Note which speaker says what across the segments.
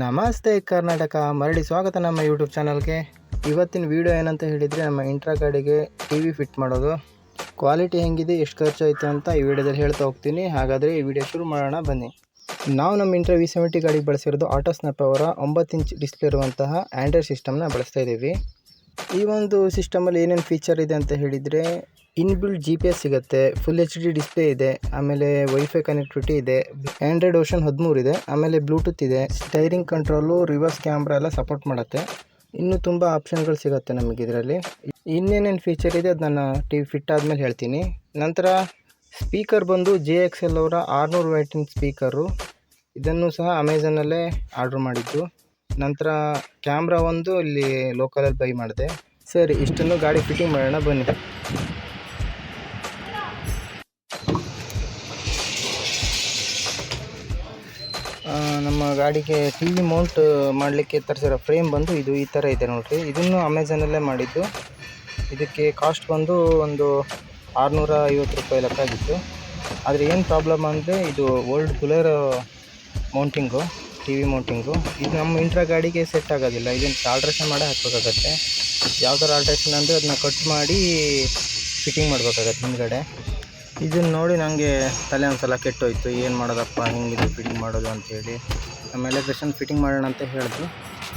Speaker 1: ನಮಸ್ತೆ ಕರ್ನಾಟಕ, ಮರಳಿ ಸ್ವಾಗತ ನಮ್ಮ ಯೂಟ್ಯೂಬ್ ಚಾನಲ್ಗೆ. ಇವತ್ತಿನ ವಿಡಿಯೋ ಏನಂತ ಹೇಳಿದರೆ, ನಮ್ಮ ಇಂಟ್ರಾ ಗಾಡಿಗೆ ಟಿ ವಿ ಫಿಟ್ ಮಾಡೋದು. ಕ್ವಾಲಿಟಿ ಹೆಂಗಿದೆ, ಎಷ್ಟು ಖರ್ಚಾಯಿತು ಅಂತ ಈ ವಿಡಿಯೋದಲ್ಲಿ ಹೇಳ್ತಾ ಹೋಗ್ತೀನಿ. ಹಾಗಾದರೆ ಈ ವಿಡಿಯೋ ಶುರು ಮಾಡೋಣ ಬನ್ನಿ. ನಾವು ನಮ್ಮ ಇಂಟ್ರಾ V70 ಗಾಡಿಗೆ ಬಳಸಿರೋದು ಆಟೋಸ್ನ್ಯಾಪ್ ಅವರ 9 ಇಂಚ್ ಡಿಸ್ಪ್ಲೇ ಇರುವಂತಹ ಆಂಡ್ರಾಯ್ಡ್ ಸಿಸ್ಟಮ್ನ ಬಳಸ್ತಾ ಇದ್ದೀವಿ. ಈ ಒಂದು ಸಿಸ್ಟಮಲ್ಲಿ ಏನೇನು ಫೀಚರ್ ಇದೆ ಅಂತ ಹೇಳಿದರೆ, ಇನ್ಬಿಲ್ಟ್ GPS ಸಿಗುತ್ತೆ, ಫುಲ್ HD ಡಿಸ್ಪ್ಲೇ ಇದೆ, ಆಮೇಲೆ ವೈಫೈ ಕನೆಕ್ಟಿವಿಟಿ ಇದೆ, ಆಂಡ್ರಾಯ್ಡ್ ಓಷನ್ 13 ಇದೆ, ಆಮೇಲೆ ಬ್ಲೂಟೂತ್ ಇದೆ, ಸ್ಟೈರಿಂಗ್ ಕಂಟ್ರೋಲು, ರಿವರ್ಸ್ ಕ್ಯಾಮ್ರಾ ಎಲ್ಲ ಸಪೋರ್ಟ್ ಮಾಡುತ್ತೆ. ಇನ್ನೂ ತುಂಬ ಆಪ್ಷನ್ಗಳು ಸಿಗುತ್ತೆ ನಮಗೆ ಇದರಲ್ಲಿ. ಇನ್ನೇನೇನು ಫೀಚರ್ ಇದೆ ಅದು ನಾನು TV ಫಿಟ್ ಆದಮೇಲೆ ಹೇಳ್ತೀನಿ. ನಂತರ ಸ್ಪೀಕರ್ ಬಂದು JXL ಅವರ 600 ವ್ಯಾಟಿನ ಸ್ಪೀಕರು. ಇದನ್ನು ಸಹ ಅಮೆಝಾನಲ್ಲೇ ಆರ್ಡ್ರ್ ಮಾಡಿದ್ದು. ನಂತರ ಕ್ಯಾಮ್ರಾ ಒಂದು ಇಲ್ಲಿ ಲೋಕಲಲ್ಲಿ ಬೈ ಮಾಡಿದೆ. ಸರಿ, ಇಷ್ಟನ್ನು ಗಾಡಿ ಫಿಟ್ಟಿಂಗ್ ಮಾಡೋಣ ಬನ್ನಿ. ನಮ್ಮ ಗಾಡಿಗೆ ಟಿ ವಿ ಮೌಂಟ್ ಮಾಡಲಿಕ್ಕೆ ತರಿಸಿರೋ ಫ್ರೇಮ್ ಬಂದು ಇದು ಈ ಥರ ಇದೆ ನೋಡಿರಿ. ಇದನ್ನು ಅಮೆಝಾನಲ್ಲೇ ಮಾಡಿದ್ದು. ಇದಕ್ಕೆ ಕಾಸ್ಟ್ ಬಂದು ಒಂದು 650 ರೂಪಾಯಿ ಲೆಕ್ಕ ಆಗಿತ್ತು. ಆದರೆ ಏನು ಪ್ರಾಬ್ಲಮ್ ಅಂದರೆ, ಇದು old Bolero mounting, T V mounting. ಇದು ನಮ್ಮ ಇಂಟ್ರಾ ಗಾಡಿಗೆ ಸೆಟ್ ಆಗೋದಿಲ್ಲ. ಇದನ್ನು ಆಲ್ಟ್ರೇಷನ್ ಮಾಡೇ ಹಾಕಬೇಕಾಗತ್ತೆ. ಯಾವ ಥರ ಆಲ್ಟ್ರೇಷನ್ ಅಂದರೆ, ಅದನ್ನ ಕಟ್ ಮಾಡಿ ಫಿಟ್ಟಿಂಗ್ ಮಾಡಬೇಕಾಗತ್ತೆ ಹಿಂದ್ಗಡೆ. ಇದನ್ನು ನೋಡಿ ನನಗೆ ತಲೆ ಒಂದ್ಸಲ ಕೆಟ್ಟೋಯ್ತು, ಏನು ಮಾಡೋದಪ್ಪ ಹಿಂಗಿದೆ ಫಿಟ್ಟಿಂಗ್ ಮಾಡೋದು ಅಂತೇಳಿ. ನಮ್ಮ ಎಲೆಕ್ಟ್ರಿಷನ್ ಫಿಟ್ಟಿಂಗ್ ಮಾಡೋಣ ಅಂತ ಹೇಳಿದ್ರು.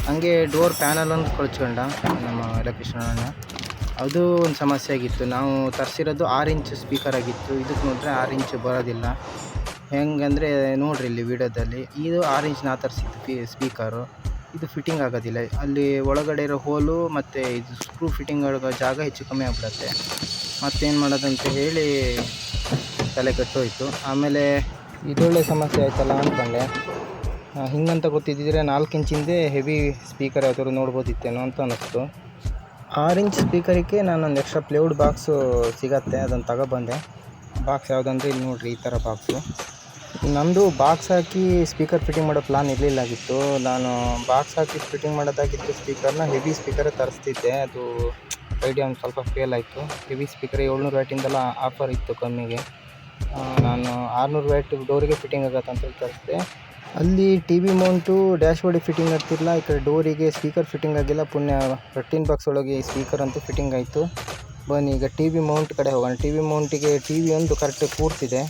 Speaker 1: ಹಾಗೆ ಡೋರ್ ಪ್ಯಾನಲನ್ನು ಕಳ್ಸ್ಕೊಂಡ ನಮ್ಮ ಎಲೆಕ್ಟ್ರಿಷನ್. ಅದು ಒಂದು ಸಮಸ್ಯೆ ಆಗಿತ್ತು. ನಾವು ತರಿಸಿರೋದು 6 ಇಂಚ್ ಸ್ಪೀಕರ್ ಆಗಿತ್ತು. ಇದಕ್ಕೆ ನೋಡಿದ್ರೆ 6 ಇಂಚ್ ಬರೋದಿಲ್ಲ. ಹೆಂಗಂದರೆ ನೋಡಿರಿ ಇಲ್ಲಿ ವಿಡಿಯೋದಲ್ಲಿ, ಇದು 6 ಇಂಚ್ ನಾ ತರಿಸಿದ್ದು ಸ್ಪೀಕರು. ಇದು ಫಿಟ್ಟಿಂಗ್ ಆಗೋದಿಲ್ಲ. ಅಲ್ಲಿ ಒಳಗಡೆ ಇರೋ ಹೋಲು ಮತ್ತು ಇದು ಸ್ಕ್ರೂ ಫಿಟ್ಟಿಂಗ್ ಆಗೋ ಜಾಗ ಹೆಚ್ಚು ಕಮ್ಮಿ ಆಗಿಬಿಡುತ್ತೆ. ಮತ್ತೇನು ಮಾಡೋದಂತ ಹೇಳಿ ತಲೆ ಕೆಟ್ಟೋಯ್ತು. ಆಮೇಲೆ ಇದೊಳ್ಳೆ ಸಮಸ್ಯೆ ಆಯ್ತಲ್ಲ ಅಂದ್ಕೊಂಡೆ. ಹಿಂಗಂತ ಗೊತ್ತಿದ್ದಿದ್ರೆ 4 ಇಂಚಿಂದೇ ಹೆವಿ ಸ್ಪೀಕರ್ ಯಾವ್ದಾದ್ರು ನೋಡ್ಬೋದಿತ್ತೇನೋ ಅಂತ ಅನ್ನಿಸ್ತು. 6 ಇಂಚ್ ಸ್ಪೀಕರಿಗೆ ನಾನೊಂದು ಎಕ್ಸ್ಟ್ರಾ ಪ್ಲೇವುಡ್ ಬಾಕ್ಸು ಸಿಗತ್ತೆ, ಅದನ್ನು ತಗೊಬಂದೆ. ಬಾಕ್ಸ್ ಯಾವುದಂದ್ರೆ ಇಲ್ಲಿ ನೋಡಿರಿ, ಈ ಥರ ಬಾಕ್ಸು. ನಮ್ಮದು ಬಾಕ್ಸ್ ಹಾಕಿ ಸ್ಪೀಕರ್ ಫಿಟ್ಟಿಂಗ್ ಮಾಡೋ ಪ್ಲಾನ್ ಇರಲಿಲ್ಲಾಗಿತ್ತು. ನಾನು ಬಾಕ್ಸ್ ಹಾಕಿ ಫಿಟ್ಟಿಂಗ್ ಮಾಡೋದಾಗಿತ್ತು ಸ್ಪೀಕರ್ನ, ಹೆವಿ ಸ್ಪೀಕರೇ ತರಿಸ್ತಿದ್ದೆ. ಅದು ಐಡಿಯಾ ಒಂದು ಸ್ವಲ್ಪ ಫೇಲ್ ಆಯಿತು. ಹೆವಿ ಸ್ಪೀಕರ್ 700 ವ್ಯಾಟಿಂದೆಲ್ಲ ಆಫರ್ ಇತ್ತು ಕಮ್ಮಿಗೆ. ನಾನು 600 ವ್ಯಾಟ್ ಡೋರಿಗೆ ಫಿಟ್ಟಿಂಗ್ ಆಗತ್ತೆ ಅಂತ ತರಿಸಿದೆ. ಅಲ್ಲಿ ಟಿ ವಿ ಮೌಂಟು ಡ್ಯಾಶ್ ಬೋರ್ಡಿಗೆ ಫಿಟ್ಟಿಂಗ್ ಆಗ್ತಿರಲಿಲ್ಲ, ಈ ಕಡೆ ಡೋರಿಗೆ ಸ್ಪೀಕರ್ ಫಿಟ್ಟಿಂಗ್ ಆಗಿಲ್ಲ. ಪುಣ್ಯ 13 ಬಾಕ್ಸ್ ಒಳಗೆ ಈ ಸ್ಪೀಕರ್ ಅಂತೂ ಫಿಟ್ಟಿಂಗ್ ಆಯಿತು. ಬನ್ನಿ ಈಗ ಟಿ ವಿ ಮೌಂಟ್ ಕಡೆ ಹೋಗೋಣ. ಟಿ ವಿ ಮೌಂಟಿಗೆ ಟಿ ವಿ ಒಂದು ಕರೆಕ್ಟಾಗಿ ಕೂರ್ತಿದೆ.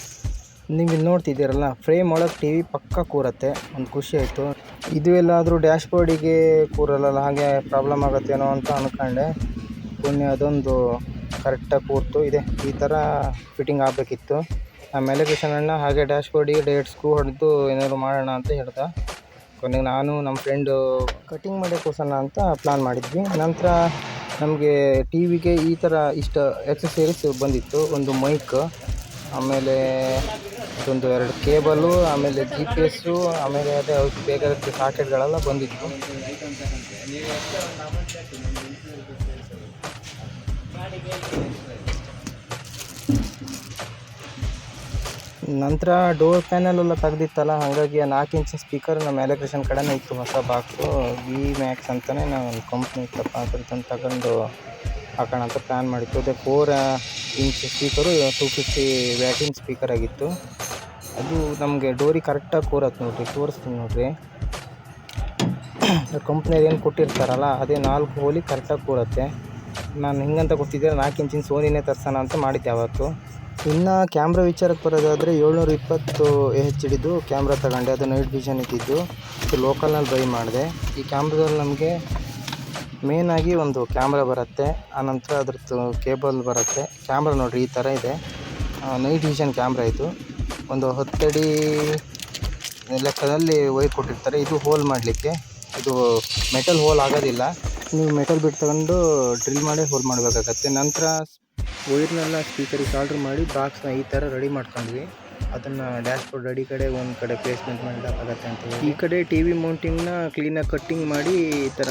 Speaker 1: ನೀವು ಇಲ್ಲಿ ನೋಡ್ತಿದ್ದೀರಲ್ಲ, ಫ್ರೇಮ್ ಒಳಗೆ ಟಿ ವಿ ಪಕ್ಕ ಕೂರತ್ತೆ. ಒಂದು ಖುಷಿ ಆಯಿತು. ಇದು ಎಲ್ಲಾದರೂ ಡ್ಯಾಶ್ ಬೋರ್ಡಿಗೆ ಕೂರಲ್ಲ, ಹಾಗೆ ಪ್ರಾಬ್ಲಮ್ ಆಗುತ್ತೇನೋ ಅಂತ ಅಂದ್ಕೊಂಡೆ. ಪುಣ್ಯ ಅದೊಂದು ಕರೆಕ್ಟಾಗಿ ಕೂರ್ತು. ಇದೆ ಈ ಥರ ಫಿಟ್ಟಿಂಗ್ ಆಗಬೇಕಿತ್ತು. ನಮ್ಮ ಎಲೆಕ್ಟ್ರಿಷನ್ ಅಣ್ಣ ಹಾಗೆ ಡ್ಯಾಶ್ ಬೋರ್ಡಿಗೆ ಡೈರೆಕ್ಟ್ ಸ್ಕ್ರೂ ಹೊಡೆದು ಏನಾದ್ರು ಮಾಡೋಣ ಅಂತ ಹೇಳ್ದೆ. ಕೊನೆಗೆ ನಾನು ನಮ್ಮ ಫ್ರೆಂಡು ಕಟಿಂಗ್ ಮಾಡಿ ಕೂರ್ಸೋಣ ಅಂತ ಪ್ಲ್ಯಾನ್ ಮಾಡಿದ್ವಿ. ನಂತರ ನಮಗೆ ಟಿ ವಿಗೆ ಈ ಥರ ಇಷ್ಟು ಎಕ್ಸಸರೀಸ್ ಬಂದಿತ್ತು. ಒಂದು ಮೈಕ್, ಆಮೇಲೆ ಒಂದು 2 ಕೇಬಲು, ಆಮೇಲೆ GPS, ಆಮೇಲೆ ಅದೇ ಬೇಕಾದ ಸಾಕೆಟ್ಗಳೆಲ್ಲ ಬಂದಿತ್ತು. ನಂತರ ಡೋರ್ ಪ್ಯಾನಲ್ ಎಲ್ಲ ತೆಗ್ದಿತ್ತಲ್ಲ, ಹಾಗಾಗಿ 4 ಇಂಚಿನ ಸ್ಪೀಕರ್ ನಮ್ಮ ಎಲೆಕ್ಟ್ರಿಷನ್ ಕಡೆನೇ ಇತ್ತು. ಹೊಸ ಬಾಕ್ಸು V-Max ಅಂತಲೇ ನಾವು ಒಂದು ಕಂಪ್ನಿ ಇತ್ತಪ್ಪ, ಅದ್ರದ್ದು ತಗೊಂಡು ಹಾಕೋಣ ಅಂತ ಪ್ಲ್ಯಾನ್ ಮಾಡಿತ್ತು. ಅದೇ 4 ಇಂಚ್ ಸ್ಪೀಕರು 250 ವ್ಯಾಟಿನ ಸ್ಪೀಕರ್ ಆಗಿತ್ತು. ಅದು ನಮಗೆ ಡೋರಿಗೆ ಕರೆಕ್ಟಾಗಿ ಕೂರತ್ತೆ ನೋಡಿರಿ, ತೋರಿಸ್ತೀನಿ ನೋಡಿರಿ. ಕಂಪ್ನಿಯವ್ರು ಏನು ಕೊಟ್ಟಿರ್ತಾರಲ್ಲ, ಅದೇ 4 ಹೋಲಿಗೆ ಕರೆಕ್ಟಾಗಿ ಕೂರತ್ತೆ. ನಾನು ಹಿಂಗಂತ ಗೊತ್ತಿದ್ದರೆ 4 ಇಂಚಿನ ಸೋನಿನೇ ತರ್ಸೋಣ ಅಂತ ಮಾಡಿದ್ದೆ ಯಾವತ್ತು. ಇನ್ನು ಕ್ಯಾಮ್ರಾ ವಿಚಾರಕ್ಕೆ ಬರೋದಾದರೆ 720 HD ಕ್ಯಾಮ್ರಾ ತಗೊಂಡೆ. ಅದು ನೈಟ್ ವಿಷನ್ ಇದ್ದಿದ್ದು. ಇದು ಲೋಕಲ್ನಲ್ಲಿ ಬೈ ಮಾಡಿದೆ. ಈ ಕ್ಯಾಮ್ರಾದಲ್ಲಿ ನಮಗೆ ಮೇನಾಗಿ ಒಂದು ಕ್ಯಾಮ್ರಾ ಬರುತ್ತೆ, ಆನಂತರ ಅದ್ರದ್ದು ಕೇಬಲ್ ಬರುತ್ತೆ. ಕ್ಯಾಮ್ರಾ ನೋಡಿರಿ ಈ ಥರ ಇದೆ. ನೈಟ್ ವಿಷನ್ ಕ್ಯಾಮ್ರಾ ಇದು. ಒಂದು 10 ಅಡಿ ಲೆಕ್ಕದಲ್ಲಿ ವೈರ್ ಕೊಟ್ಟಿರ್ತಾರೆ. ಇದು ಹೋಲ್ ಮಾಡಲಿಕ್ಕೆ. ಇದು ಮೆಟಲ್ ಹೋಲ್ ಆಗೋದಿಲ್ಲ. ನೀವು ಮೆಟಲ್ ಬಿಟ್ಟು ತಗೊಂಡು ಡ್ರಿಲ್ ಮಾಡಿ ಹೋಲ್ ಮಾಡಬೇಕಾಗತ್ತೆ. ನಂತರ ವೈರ್ನೆಲ್ಲ ಸ್ಪೀಕರಿಗೆ ಸಾಲ್ಡ್ರ್ ಮಾಡಿ ಬಾಕ್ಸ್ನ ಈ ಥರ ರೆಡಿ ಮಾಡ್ಕೊಂಡ್ವಿ. ಅದನ್ನು ಡ್ಯಾಶ್ ಬೋರ್ಡ್ ರೆಡಿ ಕಡೆ ಒಂದು ಕಡೆ ಪ್ಲೇಸ್ಮೆಂಟ್ ಮಾಡಬೇಕಾಗತ್ತೆ ಅಂತ ಹೇಳಿ. ಈ ಕಡೆ ಟಿ ವಿ ಮೌಂಟಿಂಗ್ನ ಕ್ಲೀನಾಗಿ ಕಟ್ಟಿಂಗ್ ಮಾಡಿ ಈ ಥರ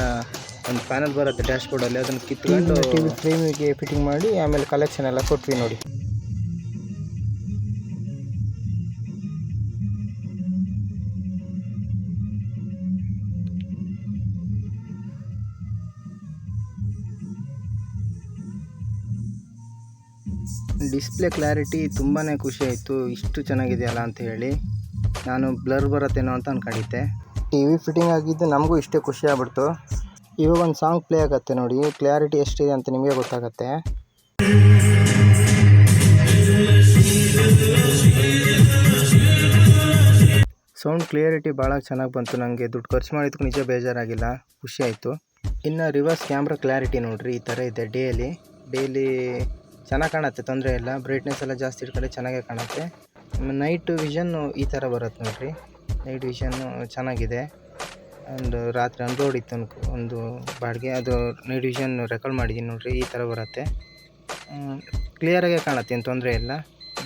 Speaker 1: ಒಂದು ಪ್ಯಾನಲ್ ಬರುತ್ತೆ ಡ್ಯಾಶ್ ಬೋರ್ಡಲ್ಲಿ, ಅದನ್ನು ಕಿತ್ಕೊಂಡು ಟಿ ವಿ ಫ್ರೇಮಿಗೆ ಫಿಟ್ಟಿಂಗ್ ಮಾಡಿ ಆಮೇಲೆ ಕಲೆಕ್ಷನ್ ಎಲ್ಲ ಕೊಟ್ವಿ ನೋಡಿ. ಡಿಸ್ಪ್ಲೇ ಕ್ಲಾರಿಟಿ ತುಂಬಾ ಖುಷಿ ಆಯಿತು. ಇಷ್ಟು ಚೆನ್ನಾಗಿದೆಯಲ್ಲ ಅಂತ ಹೇಳಿ. ನಾನು ಬ್ಲರ್ ಬರುತ್ತೇನೋ ಅಂತ ಅಂದ್ಕೊಂಡಿದ್ದೆ. ಟಿ ವಿ ಫಿಟ್ಟಿಂಗ್ ಆಗಿದ್ದು ನಮಗೂ ಇಷ್ಟೇ ಖುಷಿ ಆಗ್ಬಿಡ್ತು. ಇವಾಗ ಒಂದು ಸಾಂಗ್ ಪ್ಲೇ ಆಗುತ್ತೆ ನೋಡಿ, ಕ್ಲಾರಿಟಿ ಎಷ್ಟಿದೆ ಅಂತ ನಿಮಗೆ ಗೊತ್ತಾಗುತ್ತೆ. ಸೌಂಡ್ ಕ್ಲಿಯರಿಟಿ ಭಾಳ ಚೆನ್ನಾಗಿ ಬಂತು. ನನಗೆ ದುಡ್ಡು ಖರ್ಚು ಮಾಡಿದ್ದಕ್ಕೂ ನಿಜ ಬೇಜಾರಾಗಿಲ್ಲ, ಖುಷಿ ಆಯಿತು. ಇನ್ನು ರಿವರ್ಸ್ ಕ್ಯಾಮ್ರಾ ಕ್ಲಾರಿಟಿ ನೋಡಿರಿ, ಈ ಥರ ಇದೆ. ಡೇಲಿ ಚೆನ್ನಾಗಿ ಕಾಣುತ್ತೆ, ತೊಂದರೆ ಇಲ್ಲ. ಬ್ರೈಟ್ನೆಸ್ ಎಲ್ಲ ಜಾಸ್ತಿ ಇಟ್ಕೊಂಡ್ರೆ ಚೆನ್ನಾಗೇ ಕಾಣುತ್ತೆ. ನೈಟ್ ವಿಷನ್ನು ಈ ಥರ ಬರುತ್ತೆ ನೋಡಿರಿ, ನೈಟ್ ವಿಷನ್ನು ಚೆನ್ನಾಗಿದೆ. ಒಂದು ರಾತ್ರಿ ಅನ್ರೋಡ್ ಇತ್ತು ಒಂದು ಬಾಡಿಗೆ, ಅದು ನೈಟ್ ವಿಷನ್ ರೆಕಾರ್ಡ್ ಮಾಡಿದ್ದೀನಿ ನೋಡಿರಿ, ಈ ಥರ ಬರುತ್ತೆ. ಕ್ಲಿಯರಾಗೆ ಕಾಣುತ್ತೆ, ಏನು ತೊಂದರೆ ಇಲ್ಲ.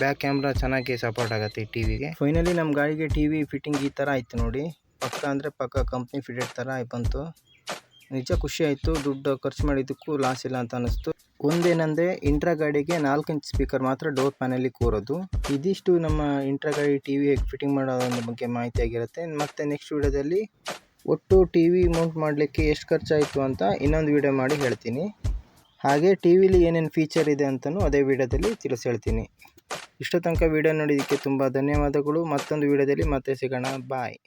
Speaker 1: ಬ್ಯಾಕ್ ಕ್ಯಾಮ್ರಾ ಚೆನ್ನಾಗಿ ಸಪೋರ್ಟ್ ಆಗುತ್ತೆ ಈ ಟಿ ವಿಗೆ. ಫೈನಲಿ ನಮ್ಮ ಗಾಡಿಗೆ ಟಿ ವಿ ಫಿಟ್ಟಿಂಗ್ ಈ ಥರ ಆಯಿತು ನೋಡಿ. ಪಕ್ಕ ಅಂದರೆ ಪಕ್ಕ ಕಂಪ್ನಿ ಫಿಟೆಡ್ ಥರ ಬಂತು. ನಿಜ ಖುಷಿ ಆಯಿತು, ದುಡ್ಡು ಖರ್ಚು ಮಾಡಿದ್ದಕ್ಕೂ ಲಾಸ್ ಇಲ್ಲ ಅಂತ ಅನ್ನಿಸ್ತು. ಒಂದೇನಂದರೆ ಇಂಟ್ರಾ ಗಾಡಿಗೆ 4 ಇಂಚ್ ಸ್ಪೀಕರ್ ಮಾತ್ರ ಡೋರ್ ಪ್ಯಾನಲ್ಲಿ ಕೂರೋದು. ಇದಿಷ್ಟು ನಮ್ಮ ಇಂಟ್ರಾ ಗಾಡಿ ಟಿ ವಿ ಹೇಗೆ ಫಿಟ್ಟಿಂಗ್ ಮಾಡೋದ್ರ ಬಗ್ಗೆ ಮಾಹಿತಿ ಆಗಿರುತ್ತೆ. ಮತ್ತು ನೆಕ್ಸ್ಟ್ ವೀಡಿಯೋದಲ್ಲಿ ಒಟ್ಟು ಟಿ ವಿ ಮೌಂಟ್ ಮಾಡಲಿಕ್ಕೆ ಎಷ್ಟು ಖರ್ಚಾಯಿತು ಅಂತ ಇನ್ನೊಂದು ವೀಡಿಯೋ ಮಾಡಿ ಹೇಳ್ತೀನಿ. ಹಾಗೆ ಟಿ ವಿಲಿ ಏನೇನು ಫೀಚರ್ ಇದೆ ಅಂತಲೂ ಅದೇ ವೀಡಿಯೋದಲ್ಲಿ ತಿಳಿಸಿ ಹೇಳ್ತೀನಿ. ಇಷ್ಟೋ ತನಕ ವೀಡಿಯೋ ನೋಡಿದ್ದಕ್ಕೆ ತುಂಬ ಧನ್ಯವಾದಗಳು. ಮತ್ತೊಂದು ವೀಡಿಯೋದಲ್ಲಿ ಮತ್ತೆ ಸಿಗೋಣ. ಬಾಯ್.